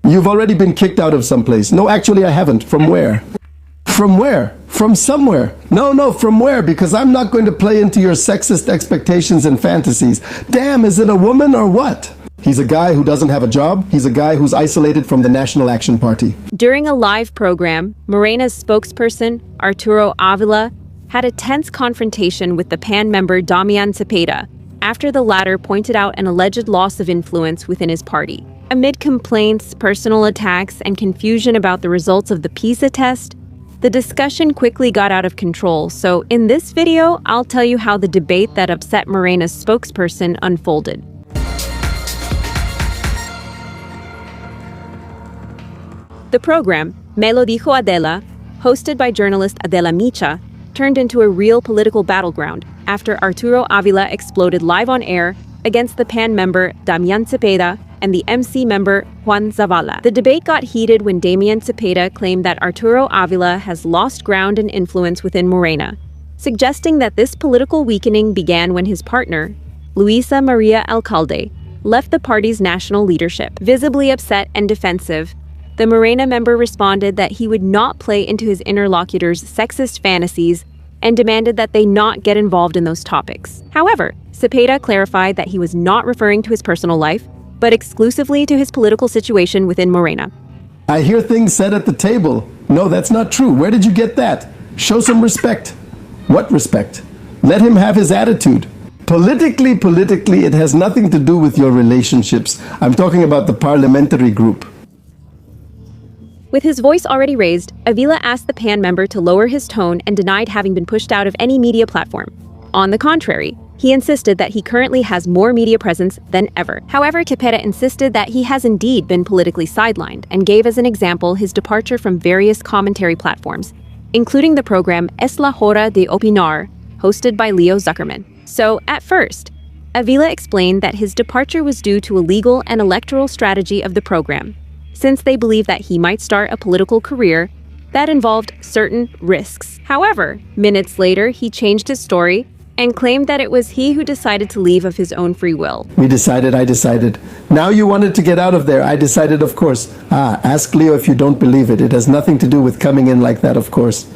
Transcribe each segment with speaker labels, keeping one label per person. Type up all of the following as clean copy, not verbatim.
Speaker 1: You've already been kicked out of someplace. No, actually I haven't. From where? From where? From somewhere. No, from where? Because I'm not going to play into your sexist expectations and fantasies. Damn, is it a woman or what? He's a guy who doesn't have a job. He's a guy who's isolated from the National Action Party.
Speaker 2: During a live program, Morena's spokesperson, Arturo Avila, had a tense confrontation with the PAN member Damián Zepeda after the latter pointed out an alleged loss of influence within his party. Amid complaints, personal attacks, and confusion about the results of the PISA test, the discussion quickly got out of control. So in this video, I'll tell you how the debate that upset Morena's spokesperson unfolded. The program, Me lo dijo Adela, hosted by journalist Adela Micha, turned into a real political battleground after Arturo Avila exploded live on air against the PAN member Damián Zepeda and the MC member Juan Zavala. The debate got heated when Damián Zepeda claimed that Arturo Avila has lost ground and influence within Morena, suggesting that this political weakening began when his partner, Luisa Maria Alcalde, left the party's national leadership. Visibly upset and defensive, the Morena member responded that he would not play into his interlocutors' sexist fantasies and demanded that they not get involved in those topics. However, Zepeda clarified that he was not referring to his personal life, but exclusively to his political situation within Morena.
Speaker 1: I hear things said at the table. No, that's not true. Where did you get that? Show some respect. What respect? Let him have his attitude. Politically, it has nothing to do with your relationships. I'm talking about the parliamentary group.
Speaker 2: With his voice already raised, Avila asked the PAN member to lower his tone and denied having been pushed out of any media platform. On the contrary, he insisted that he currently has more media presence than ever. However, Zepeda insisted that he has indeed been politically sidelined and gave as an example his departure from various commentary platforms, including the program Es la Hora de Opinar, hosted by Leo Zuckerman. So, at first, Avila explained that his departure was due to a legal and electoral strategy of the program, since they believed that he might start a political career that involved certain risks. However, minutes later, he changed his story and claimed that it was he who decided to leave of his own free will.
Speaker 1: I decided. Now you wanted to get out of there. I decided, of course. Ask Leo if you don't believe it. It has nothing to do with coming in like that, of course.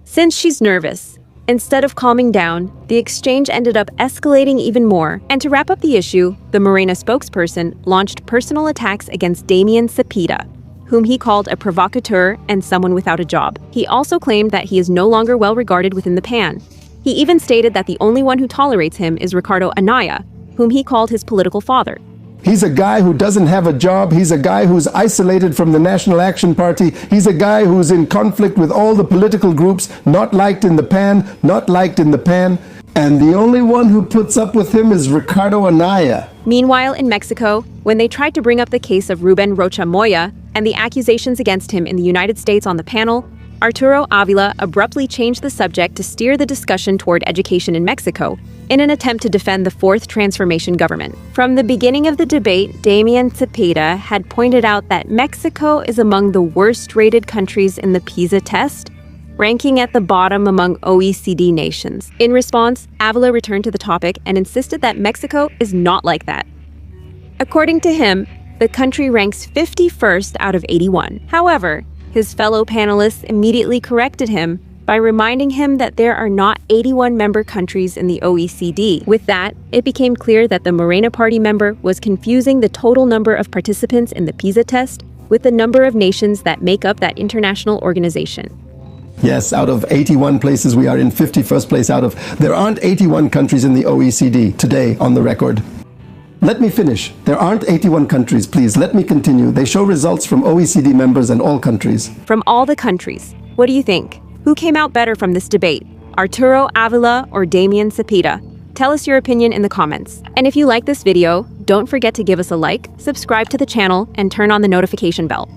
Speaker 2: Since she's nervous, instead of calming down, the exchange ended up escalating even more. And to wrap up the issue, the Morena spokesperson launched personal attacks against Damián Zepeda, whom he called a provocateur and someone without a job. He also claimed that he is no longer well regarded within the PAN. He even stated that the only one who tolerates him is Ricardo Anaya, whom he called his political father.
Speaker 1: He's a guy who doesn't have a job. He's a guy who's isolated from the National Action Party. He's a guy who's in conflict with all the political groups, not liked in the PAN. And the only one who puts up with him is Ricardo Anaya.
Speaker 2: Meanwhile, in Mexico, when they tried to bring up the case of Ruben Rocha Moya and the accusations against him in the United States on the panel, Arturo Avila abruptly changed the subject to steer the discussion toward education in Mexico in an attempt to defend the Fourth Transformation government. From the beginning of the debate, Damián Zepeda had pointed out that Mexico is among the worst-rated countries in the PISA test, ranking at the bottom among OECD nations. In response, Avila returned to the topic and insisted that Mexico is not like that. According to him, the country ranks 51st out of 81. However, his fellow panelists immediately corrected him by reminding him that there are not 81 member countries in the OECD. With that, it became clear that the Morena party member was confusing the total number of participants in the PISA test with the number of nations that make up that international organization.
Speaker 1: Yes, out of 81 places, we are in 51st place out of... There aren't 81 countries in the OECD today on the record. Let me finish. There aren't 81 countries, please. Let me continue. They show results from OECD members and all countries.
Speaker 2: From all the countries, what do you think? Who came out better from this debate? Arturo Avila or Damián Zepeda? Tell us your opinion in the comments. And if you like this video, don't forget to give us a like, subscribe to the channel, and turn on the notification bell.